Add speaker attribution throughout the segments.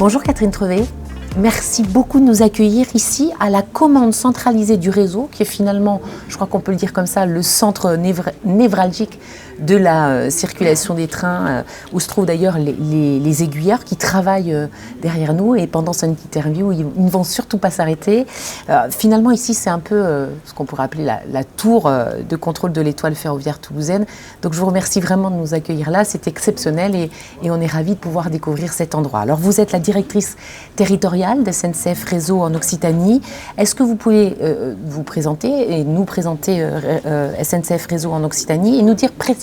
Speaker 1: Bonjour Catherine Trevet, merci beaucoup de nous accueillir ici à la commande centralisée du réseau qui est finalement, je crois qu'on peut le dire comme ça, le centre névralgique de la circulation des trains où se trouvent d'ailleurs les aiguilleurs qui travaillent derrière nous et pendant cette interview ils ne vont surtout pas s'arrêter. Finalement ici c'est un peu ce qu'on pourrait appeler la tour de contrôle de l'étoile ferroviaire toulousaine. Donc je vous remercie vraiment de nous accueillir là, c'est exceptionnel et on est ravis de pouvoir découvrir cet endroit. Alors vous êtes la directrice territoriale de SNCF Réseau en Occitanie. Est-ce que vous pouvez vous présenter et nous présenter SNCF Réseau en Occitanie et nous dire précisément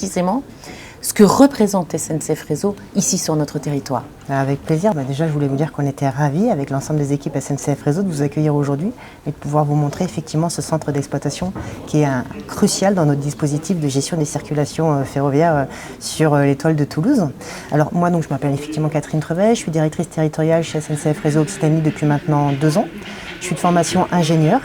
Speaker 1: ce que représente SNCF Réseau ici sur notre territoire?
Speaker 2: Avec plaisir. Déjà, je voulais vous dire qu'on était ravis avec l'ensemble des équipes SNCF Réseau de vous accueillir aujourd'hui et de pouvoir vous montrer effectivement ce centre d'exploitation qui est crucial dans notre dispositif de gestion des circulations ferroviaires sur l'étoile de Toulouse. Alors moi, donc, je m'appelle effectivement Catherine Trevet, je suis directrice territoriale chez SNCF Réseau Occitanie depuis maintenant 2 ans. Je suis de formation ingénieur.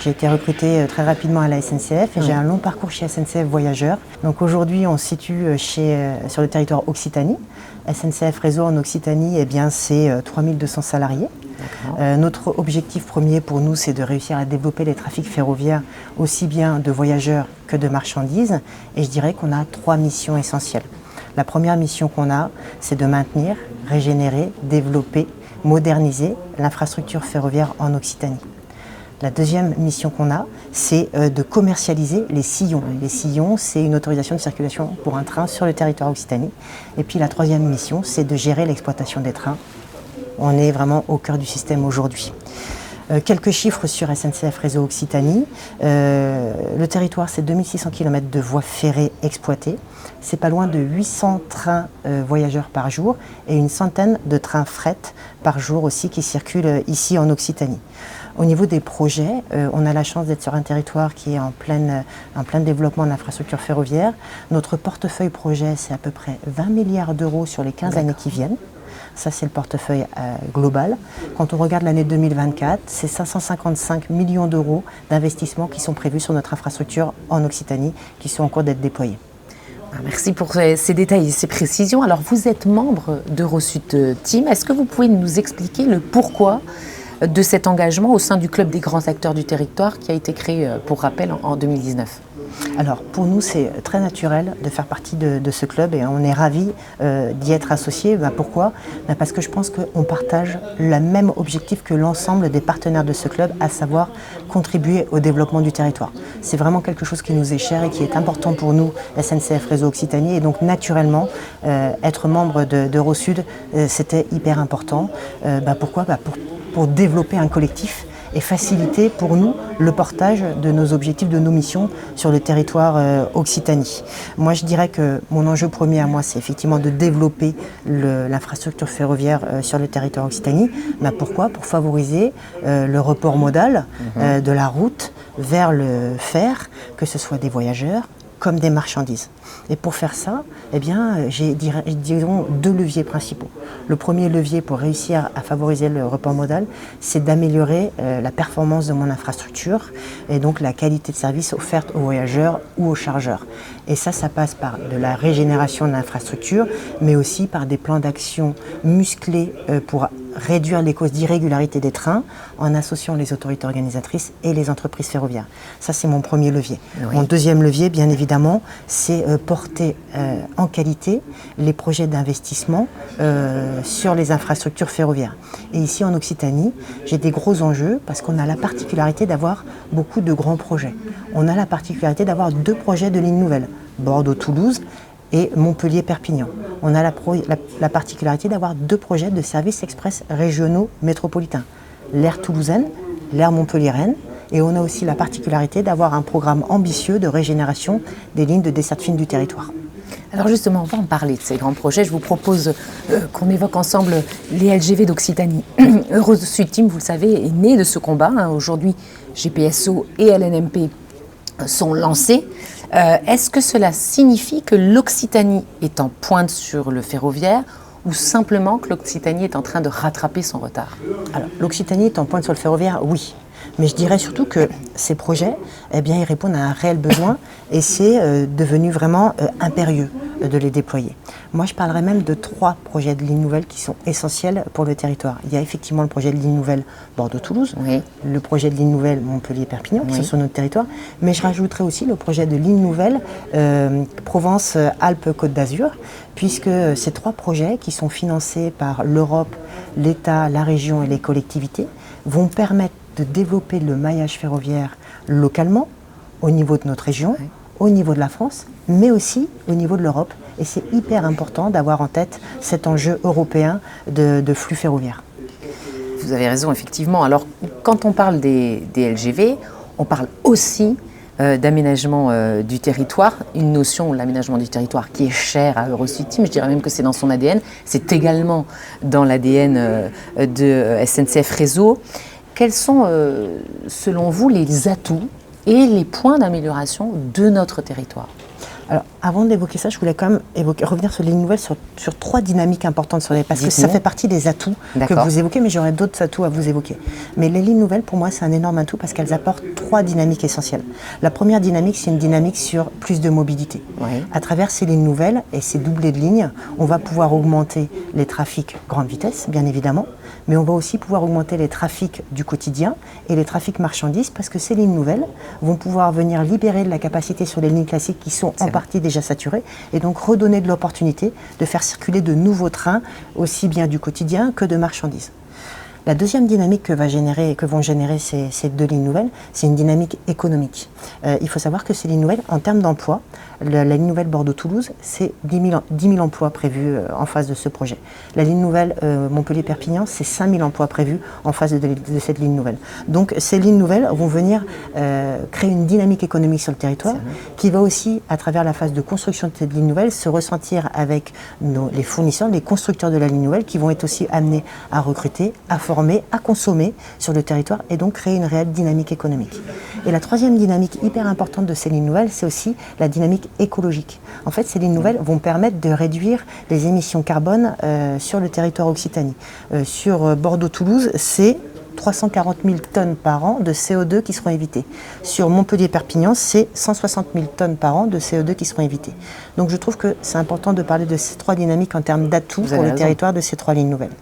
Speaker 2: J'ai été recrutée très rapidement à la SNCF et j'ai un long parcours chez SNCF Voyageurs. Donc aujourd'hui, on se situe sur le territoire Occitanie. SNCF Réseau en Occitanie, eh bien, c'est 3200 salariés. Notre objectif premier pour nous, c'est de réussir à développer les trafics ferroviaires aussi bien de voyageurs que de marchandises. Et je dirais qu'on a 3 missions essentielles. La première mission qu'on a, c'est de maintenir, régénérer, développer, moderniser l'infrastructure ferroviaire en Occitanie. La deuxième mission qu'on a, c'est de commercialiser les sillons. Les sillons, c'est une autorisation de circulation pour un train sur le territoire Occitanie. Et puis la troisième mission, c'est de gérer l'exploitation des trains. On est vraiment au cœur du système aujourd'hui. Quelques chiffres sur SNCF Réseau Occitanie. Le territoire, c'est 2600 km de voies ferrées exploitées. C'est pas loin de 800 trains voyageurs par jour et une centaine de trains fret par jour aussi qui circulent ici en Occitanie. Au niveau des projets, on a la chance d'être sur un territoire qui est en plein développement de l'infrastructure ferroviaire. Notre portefeuille projet, c'est à peu près 20 milliards d'euros sur les 15 années qui viennent. Ça, c'est le portefeuille global. Quand on regarde l'année 2024, c'est 555 millions d'euros d'investissements qui sont prévus sur notre infrastructure en Occitanie, qui sont en cours d'être déployés.
Speaker 1: Merci pour ces détails et ces précisions. Alors, vous êtes membre d'Eurosud Team. Est-ce que vous pouvez nous expliquer le pourquoi de cet engagement au sein du club des grands acteurs du territoire qui a été créé, pour rappel, en 2019?
Speaker 2: Alors pour nous c'est très naturel de faire partie de ce club et on est ravis d'y être associés. Pourquoi? Parce que je pense qu'on partage le même objectif que l'ensemble des partenaires de ce club, à savoir contribuer au développement du territoire. C'est vraiment quelque chose qui nous est cher et qui est important pour nous, SNCF Réseau Occitanie, et donc naturellement être membre d'Eurosud c'était hyper important. Pourquoi? Pour développer un collectif et faciliter pour nous le portage de nos objectifs, de nos missions sur le territoire Occitanie. Moi je dirais que mon enjeu premier à moi c'est effectivement de développer l'infrastructure ferroviaire sur le territoire Occitanie. Pourquoi? Pour favoriser le report modal de la route vers le fer, que ce soit des voyageurs comme des marchandises. Et pour faire ça, eh bien, j'ai disons 2 leviers principaux. Le premier levier pour réussir à favoriser le report modal, c'est d'améliorer la performance de mon infrastructure et donc la qualité de service offerte aux voyageurs ou aux chargeurs. Et ça passe par de la régénération de l'infrastructure, mais aussi par des plans d'action musclés pour réduire les causes d'irrégularité des trains en associant les autorités organisatrices et les entreprises ferroviaires. Ça, c'est mon premier levier. Oui. Mon deuxième levier, bien évidemment, c'est porter en qualité les projets d'investissement sur les infrastructures ferroviaires. Et ici, en Occitanie, j'ai des gros enjeux parce qu'on a la particularité d'avoir beaucoup de grands projets. On a la particularité d'avoir 2 projets de lignes nouvelles, Bordeaux-Toulouse et Montpellier-Perpignan. On a la particularité d'avoir 2 projets de services express régionaux métropolitains, l'aire toulousaine, l'aire montpelliéraine, et on a aussi la particularité d'avoir un programme ambitieux de régénération des lignes de desserte fine du territoire.
Speaker 1: Alors justement, on va en parler de ces grands projets. Je vous propose qu'on évoque ensemble les LGV d'Occitanie. Eurosud Team, vous le savez, est né de ce combat. Aujourd'hui, GPSO et LNMP sont lancés. Est-ce que cela signifie que l'Occitanie est en pointe sur le ferroviaire ou simplement que l'Occitanie est en train de rattraper son retard?
Speaker 2: Alors, l'Occitanie est en pointe sur le ferroviaire, oui. Mais je dirais surtout que ces projets, eh bien, ils répondent à un réel besoin et c'est devenu vraiment impérieux de les déployer. Moi, je parlerais même de 3 projets de ligne nouvelle qui sont essentiels pour le territoire. Il y a effectivement le projet de ligne nouvelle Bordeaux-Toulouse,
Speaker 1: oui.
Speaker 2: le projet de ligne nouvelle Montpellier-Perpignan, qui sont sur notre territoire, mais je rajouterais aussi le projet de ligne nouvelle Provence-Alpes-Côte d'Azur, puisque ces 3 projets qui sont financés par l'Europe, l'État, la région et les collectivités vont permettre de développer le maillage ferroviaire localement, au niveau de notre région, oui. Au niveau de la France, mais aussi au niveau de l'Europe. Et c'est hyper important d'avoir en tête cet enjeu européen de flux ferroviaire.
Speaker 1: Vous avez raison, effectivement. Alors, quand on parle des LGV, on parle aussi d'aménagement du territoire, une notion, l'aménagement du territoire, qui est chère à Eurocity, mais je dirais même que c'est dans son ADN. C'est également dans l'ADN de SNCF Réseau. Quels sont, selon vous, les atouts et les points d'amélioration de notre territoire?
Speaker 2: Alors, avant d'évoquer ça, je voulais quand même revenir sur les lignes nouvelles, sur 3 dynamiques importantes, parce que ça fait partie des atouts que vous évoquez, mais j'aurais d'autres atouts à vous évoquer. Mais les lignes nouvelles, pour moi, c'est un énorme atout parce qu'elles apportent 3 dynamiques essentielles. La première dynamique, c'est une dynamique sur plus de mobilité. Oui. À travers ces lignes nouvelles et ces doublés de lignes, on va pouvoir augmenter les trafics grande vitesse, bien évidemment, mais on va aussi pouvoir augmenter les trafics du quotidien et les trafics marchandises parce que ces lignes nouvelles vont pouvoir venir libérer de la capacité sur les lignes classiques qui sont en partie déjà saturées et donc redonner de l'opportunité de faire circuler de nouveaux trains aussi bien du quotidien que de marchandises. La deuxième dynamique que vont générer ces 2 lignes nouvelles, c'est une dynamique économique. Il faut savoir que ces lignes nouvelles, en termes d'emploi, la ligne nouvelle Bordeaux-Toulouse, c'est 10 000 emplois prévus en face de ce projet. La ligne nouvelle Montpellier-Perpignan, c'est 5 000 emplois prévus en face de cette ligne nouvelle. Donc ces lignes nouvelles vont venir créer une dynamique économique sur le territoire qui va aussi, à travers la phase de construction de cette ligne nouvelle, se ressentir avec les fournisseurs, les constructeurs de la ligne nouvelle qui vont être aussi amenés à recruter, à former, à consommer sur le territoire et donc créer une réelle dynamique économique. Et la troisième dynamique hyper importante de ces lignes nouvelles, c'est aussi la dynamique écologique. En fait, ces lignes nouvelles vont permettre de réduire les émissions carbone sur le territoire Occitanie. Sur Bordeaux-Toulouse, c'est 340 000 tonnes par an de CO2 qui seront évitées. Sur Montpellier-Perpignan, c'est 160 000 tonnes par an de CO2 qui seront évitées. Donc je trouve que c'est important de parler de ces 3 dynamiques en termes d'atouts pour le territoire de ces 3 lignes nouvelles.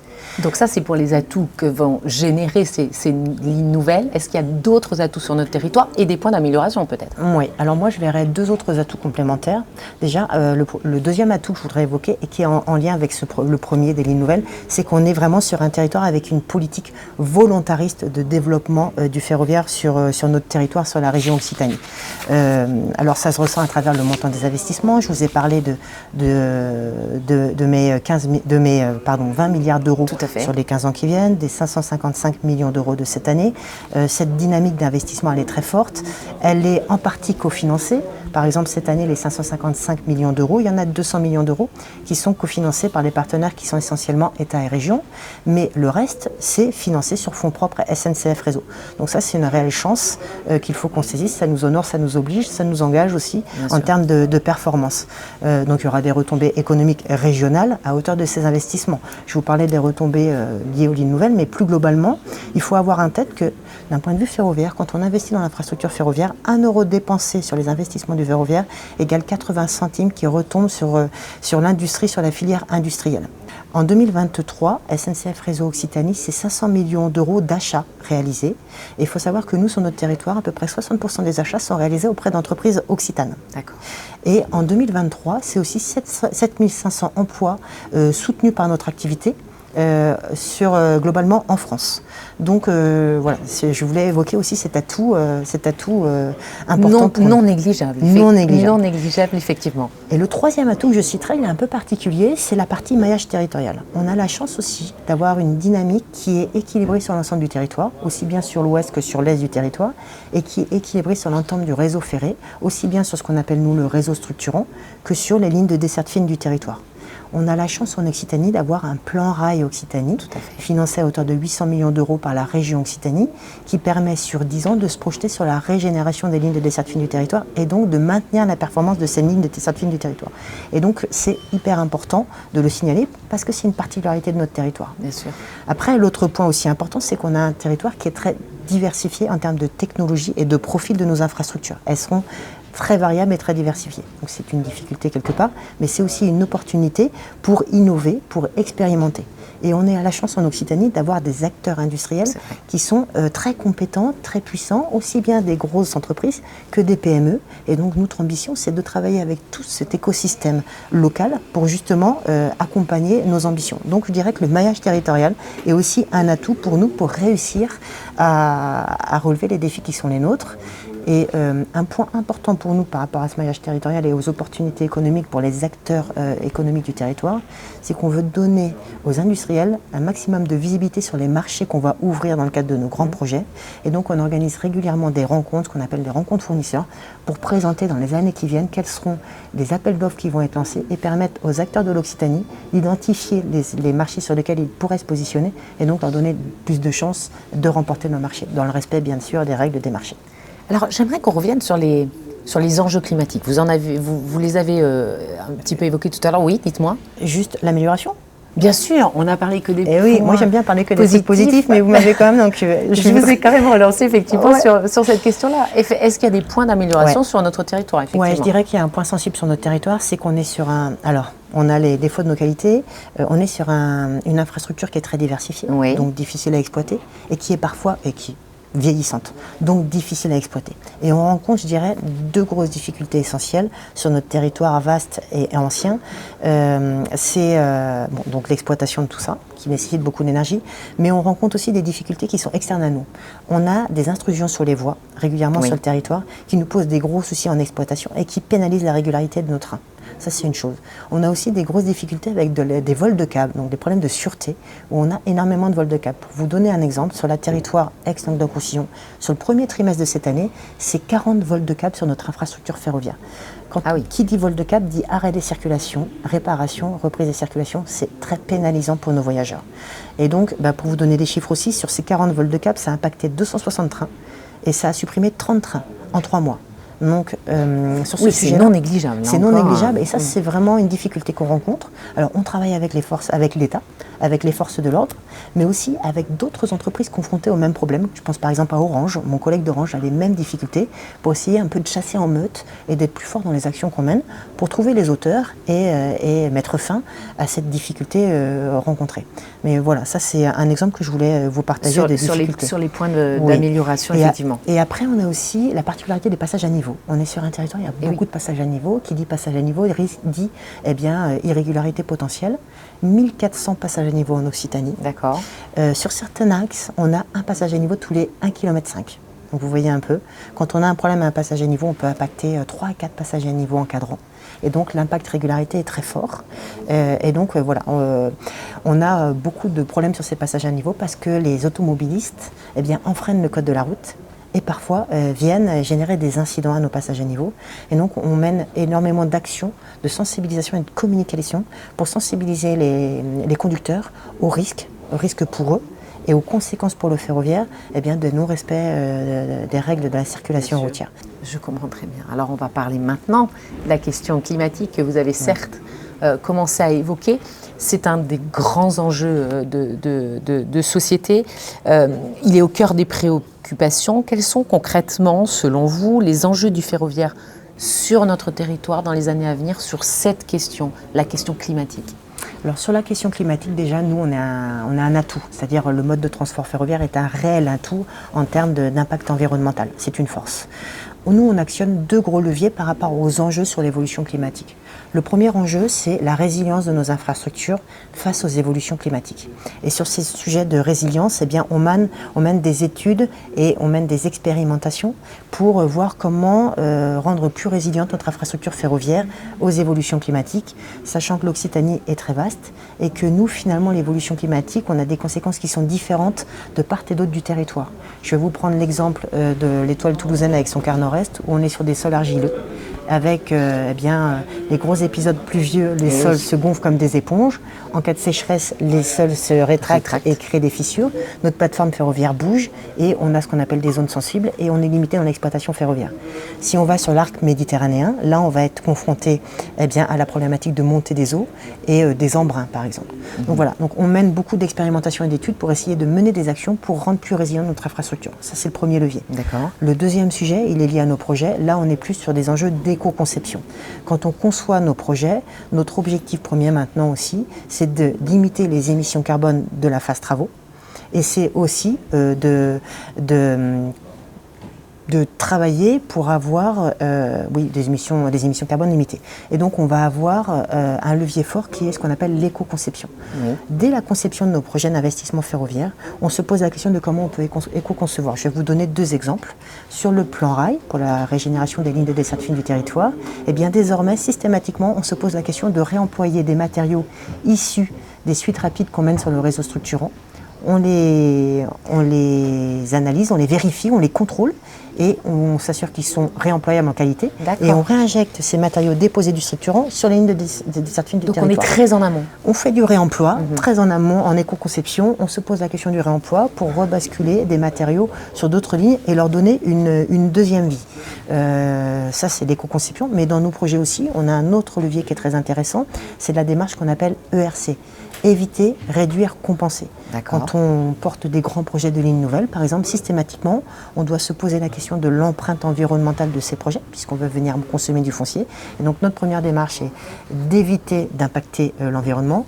Speaker 1: Donc ça, c'est pour les atouts que vont générer ces lignes nouvelles. Est-ce qu'il y a d'autres atouts sur notre territoire et des points d'amélioration peut-être?
Speaker 2: Oui, alors moi je verrais 2 autres atouts complémentaires. Déjà, le deuxième atout que je voudrais évoquer et qui est en lien avec le premier des lignes nouvelles, c'est qu'on est vraiment sur un territoire avec une politique volontariste de développement du ferroviaire sur notre territoire, sur la région Occitanie. Alors ça se ressent à travers le montant des investissements. Je vous ai parlé de mes 20 milliards d'euros sur les 15 ans qui viennent, des 555 millions d'euros de cette année. Cette dynamique d'investissement, elle est très forte. Elle est en partie cofinancée. Par exemple, cette année, les 555 millions d'euros, il y en a 200 millions d'euros qui sont cofinancés par les partenaires qui sont essentiellement État et région. Mais le reste, c'est financé sur fonds propres SNCF Réseau. Donc ça, c'est une réelle chance qu'il faut qu'on saisisse. Ça nous honore, ça nous oblige, ça nous engage aussi en termes de performance. Donc il y aura des retombées économiques régionales à hauteur de ces investissements. Je vous parlais des retombées liées aux lignes nouvelles, mais plus globalement, il faut avoir en tête que d'un point de vue ferroviaire, quand on investit dans l'infrastructure ferroviaire, 1 euro dépensé sur les investissements du ferroviaire égale 80 centimes qui retombent sur l'industrie, sur la filière industrielle. En 2023, SNCF Réseau Occitanie, c'est 500 millions d'euros d'achats réalisés. Et il faut savoir que nous, sur notre territoire, à peu près 60% des achats sont réalisés auprès d'entreprises occitanes. D'accord. Et en 2023, c'est aussi 7500 emplois soutenus par notre activité. Globalement en France. Donc voilà, je voulais évoquer aussi cet atout important.
Speaker 1: Non négligeable.
Speaker 2: Non négligeable.
Speaker 1: Non négligeable, effectivement.
Speaker 2: Et le troisième atout que je citerai, il est un peu particulier, c'est la partie maillage territorial. On a la chance aussi d'avoir une dynamique qui est équilibrée sur l'ensemble du territoire, aussi bien sur l'ouest que sur l'est du territoire, et qui est équilibrée sur l'ensemble du réseau ferré, aussi bien sur ce qu'on appelle nous le réseau structurant, que sur les lignes de desserte fine du territoire. On a la chance en Occitanie d'avoir un plan rail Occitanie, financé à hauteur de 800 millions d'euros par la région Occitanie, qui permet sur 10 ans de se projeter sur la régénération des lignes de desserte fine du territoire et donc de maintenir la performance de ces lignes de desserte fine du territoire. Et donc c'est hyper important de le signaler parce que c'est une particularité de notre territoire.
Speaker 1: Bien sûr.
Speaker 2: Après, l'autre point aussi important, c'est qu'on a un territoire qui est très diversifié en termes de technologie et de profil de nos infrastructures. Elles seront très variables et très diversifiées. Donc c'est une difficulté quelque part, mais c'est aussi une opportunité pour innover, pour expérimenter. Et on est à la chance en Occitanie d'avoir des acteurs industriels qui sont très compétents, très puissants, aussi bien des grosses entreprises que des PME. Et donc notre ambition, c'est de travailler avec tout cet écosystème local pour justement accompagner nos ambitions. Donc je dirais que le maillage territorial est aussi un atout pour nous pour réussir à relever les défis qui sont les nôtres. Et un point important pour nous par rapport à ce maillage territorial et aux opportunités économiques pour les acteurs économiques du territoire, c'est qu'on veut donner aux industriels un maximum de visibilité sur les marchés qu'on va ouvrir dans le cadre de nos grands projets. Et donc on organise régulièrement des rencontres, ce qu'on appelle des rencontres fournisseurs, pour présenter dans les années qui viennent quels seront les appels d'offres qui vont être lancés et permettre aux acteurs de l'Occitanie d'identifier les marchés sur lesquels ils pourraient se positionner et donc leur donner plus de chances de remporter nos marchés, dans le respect bien sûr des règles des marchés.
Speaker 1: Alors, j'aimerais qu'on revienne sur les enjeux climatiques. Vous les avez un petit peu évoqués tout à l'heure. Oui, dites-moi.
Speaker 2: Juste l'amélioration ?
Speaker 1: Bien sûr, on n'a parlé que des
Speaker 2: points oui, moi j'aime bien parler que des trucs positifs, mais vous m'avez quand même... Donc,
Speaker 1: je vous ai carrément relancé effectivement sur cette question-là. Est-ce qu'il y a des points d'amélioration sur notre territoire, effectivement ?
Speaker 2: Oui, je dirais qu'il y a un point sensible sur notre territoire, c'est qu'on est sur un... Alors, on a les défauts de nos qualités, on est sur une infrastructure qui est très diversifiée, donc difficile à exploiter, et qui est parfois... vieillissante, donc difficile à exploiter. Et on rencontre, je dirais, deux grosses difficultés essentielles sur notre territoire vaste et ancien. C'est donc l'exploitation de tout ça, qui nécessite beaucoup d'énergie, mais on rencontre aussi des difficultés qui sont externes à nous. On a des intrusions sur les voies, régulièrement sur le territoire, qui nous posent des gros soucis en exploitation et qui pénalisent la régularité de nos trains. Ça, c'est une chose. On a aussi des grosses difficultés avec des vols de câbles, donc des problèmes de sûreté, où on a énormément de vols de câbles. Pour vous donner un exemple, sur le territoire Aix-Languedoc-Roussillon, sur le premier trimestre de cette année, c'est 40 vols de câbles sur notre infrastructure ferroviaire. Qui dit vol de câble dit arrêt des circulations, réparation, reprise des circulations, c'est très pénalisant pour nos voyageurs. Et donc, pour vous donner des chiffres aussi, sur ces 40 vols de câble, ça a impacté 260 trains et ça a supprimé 30 trains en 3 mois. Donc, sur ce sujet,
Speaker 1: c'est non négligeable.
Speaker 2: C'est non négligeable et ça, c'est vraiment une difficulté qu'on rencontre. Alors, on travaille avec les forces, avec l'État, avec les forces de l'ordre, mais aussi avec d'autres entreprises confrontées au même problème. Je pense par exemple à Orange. Mon collègue d'Orange a les mêmes difficultés pour essayer un peu de chasser en meute et d'être plus fort dans les actions qu'on mène pour trouver les auteurs et mettre fin à cette difficulté rencontrée. Mais voilà, ça c'est un exemple que je voulais vous partager des difficultés.
Speaker 1: Sur les points d'amélioration, effectivement.
Speaker 2: Et après, on a aussi la particularité des passages à niveau. On est sur un territoire, il y a beaucoup de passages à niveau. Qui dit passage à niveau dit irrégularité potentielle. 1400 passages à niveau en Occitanie.
Speaker 1: D'accord.
Speaker 2: Sur certains axes, on a un passage à niveau tous les 1,5 km. Donc vous voyez un peu, quand on a un problème à un passage à niveau, on peut impacter 3 à 4 passages à niveau encadrant. Et donc l'impact régularité est très fort. Et donc on a beaucoup de problèmes sur ces passages à niveau parce que les automobilistes enfreignent le code de la route et parfois viennent générer des incidents à nos passages à niveau. Et donc on mène énormément d'actions de sensibilisation et de communication pour sensibiliser les conducteurs aux risques pour eux et aux conséquences pour le ferroviaire de non-respect des règles de la circulation routière.
Speaker 1: Je comprends très bien. Alors on va parler maintenant de la question climatique que vous avez certes commencé à évoquer. C'est un des grands enjeux de société. Il est au cœur des préoccupations. Quels sont concrètement, selon vous, les enjeux du ferroviaire sur notre territoire dans les années à venir sur cette question, la question climatique ?
Speaker 2: Alors sur la question climatique, déjà, nous, on a un atout, c'est-à-dire le mode de transport ferroviaire est un réel atout en termes d'impact environnemental. C'est une force. Nous, on actionne deux gros leviers par rapport aux enjeux sur l'évolution climatique. Le premier enjeu, c'est la résilience de nos infrastructures face aux évolutions climatiques. Et sur ces sujets de résilience, on mène des études et on mène des expérimentations pour voir comment rendre plus résiliente notre infrastructure ferroviaire aux évolutions climatiques, sachant que l'Occitanie est très vaste et que nous, finalement, l'évolution climatique, on a des conséquences qui sont différentes de part et d'autre du territoire. Je vais vous prendre l'exemple de l'étoile toulousaine avec son quart nord-est, où on est sur des sols argileux. avec les gros épisodes pluvieux, les sols se gonflent comme des éponges. En cas de sécheresse, les sols se rétractent et créent des fissures. Notre plateforme ferroviaire bouge et on a ce qu'on appelle des zones sensibles et on est limité dans l'exploitation ferroviaire. Si on va sur l'arc méditerranéen, là on va être confronté à la problématique de montée des eaux et des embruns par exemple. Donc voilà, donc on mène beaucoup d'expérimentations et d'études pour essayer de mener des actions pour rendre plus résiliente notre infrastructure. Ça c'est le premier levier.
Speaker 1: D'accord.
Speaker 2: Le deuxième sujet, il est lié à nos projets. Là on est plus sur des enjeux d'éco-conception. Quand on conçoit nos projets, notre objectif premier maintenant aussi, c'est de limiter les émissions carbone de la phase travaux et c'est aussi de travailler pour avoir des émissions carbone limitées. Et donc on va avoir un levier fort qui est ce qu'on appelle l'éco-conception. Oui. Dès la conception de nos projets d'investissement ferroviaire, on se pose la question de comment on peut éco-concevoir. Je vais vous donner deux exemples. Sur le plan rail, pour la régénération des lignes de desserte fine du territoire, désormais, systématiquement, on se pose la question de réemployer des matériaux issus des suites rapides qu'on mène sur le réseau structurant. On les analyse, on les vérifie, on les contrôle et on s'assure qu'ils sont réemployables en qualité. Et on réinjecte ces matériaux déposés du structurant sur les lignes de desserte fine du territoire.
Speaker 1: Donc on est très en amont.
Speaker 2: On fait du réemploi, très en amont, en éco-conception. On se pose la question du réemploi pour rebasculer des matériaux sur d'autres lignes et leur donner une deuxième vie. Ça, c'est l'éco-conception. Mais dans nos projets aussi, on a un autre levier qui est très intéressant. C'est la démarche qu'on appelle ERC. Éviter, réduire, compenser. Quand on porte des grands projets de lignes nouvelles, par exemple, systématiquement, on doit se poser la question de l'empreinte environnementale de ces projets, puisqu'on veut venir consommer du foncier. Et donc notre première démarche est d'éviter d'impacter l'environnement.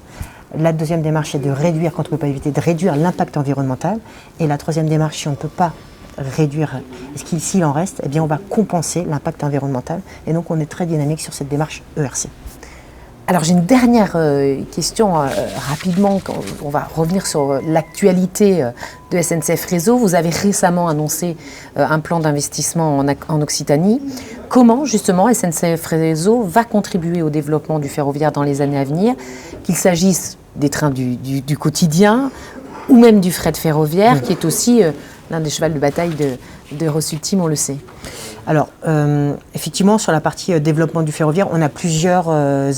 Speaker 2: La deuxième démarche est de réduire, quand on ne peut pas éviter, de réduire l'impact environnemental. Et la troisième démarche, si on ne peut pas réduire, s'il en reste, on va compenser l'impact environnemental. Et donc on est très dynamique sur cette démarche ERC.
Speaker 1: Alors j'ai une dernière question rapidement, on va revenir sur l'actualité de SNCF Réseau. Vous avez récemment annoncé un plan d'investissement en Occitanie. Comment justement SNCF Réseau va contribuer au développement du ferroviaire dans les années à venir, qu'il s'agisse des trains du quotidien ou même du fret ferroviaire qui est aussi l'un des chevals de bataille de Rossultim, on le sait.
Speaker 2: Alors, effectivement, sur la partie développement du ferroviaire, on a plusieurs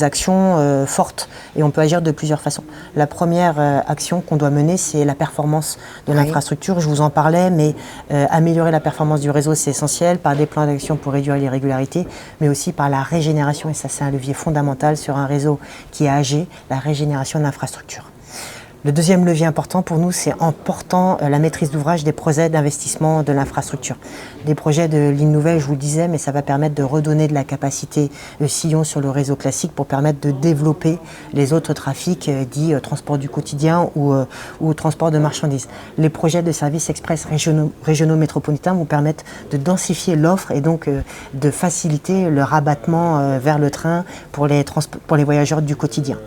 Speaker 2: actions fortes et on peut agir de plusieurs façons. La première action qu'on doit mener, c'est la performance de l'infrastructure. Je vous en parlais, mais améliorer la performance du réseau, c'est essentiel, par des plans d'action pour réduire l'irrégularité, mais aussi par la régénération, et ça c'est un levier fondamental sur un réseau qui est âgé, la régénération de l'infrastructure. Le deuxième levier important pour nous, c'est en portant la maîtrise d'ouvrage des projets d'investissement de l'infrastructure. Des projets de lignes nouvelles, je vous le disais, mais ça va permettre de redonner de la capacité sillon sur le réseau classique pour permettre de développer les autres trafics dits transport du quotidien ou transport de marchandises. Les projets de services express régionaux métropolitains vont permettre de densifier l'offre et donc de faciliter le rabattement vers le train pour les voyageurs du quotidien.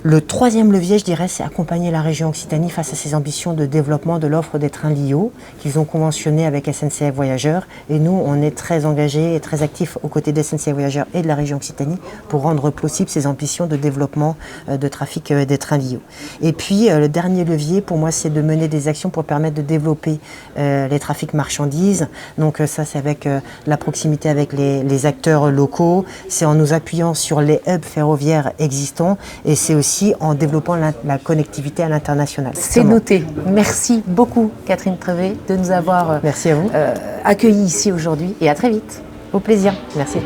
Speaker 2: Le troisième levier, je dirais, c'est accompagner la région Occitanie face à ses ambitions de développement de l'offre des trains LIO qu'ils ont conventionné avec SNCF Voyageurs. Et nous, on est très engagés et très actifs aux côtés de SNCF Voyageurs et de la région Occitanie pour rendre possible ces ambitions de développement de trafic des trains LIO. Et puis, le dernier levier, pour moi, c'est de mener des actions pour permettre de développer les trafics marchandises. Donc ça, c'est avec la proximité avec les acteurs locaux, c'est en nous appuyant sur les hubs ferroviaires existants et c'est aussi en développant la connectivité à l'international.
Speaker 1: C'est noté. Merci beaucoup Catherine Trevet de nous avoir
Speaker 2: Merci à vous.
Speaker 1: Accueillis ici aujourd'hui et à très vite.
Speaker 2: Au plaisir. Merci.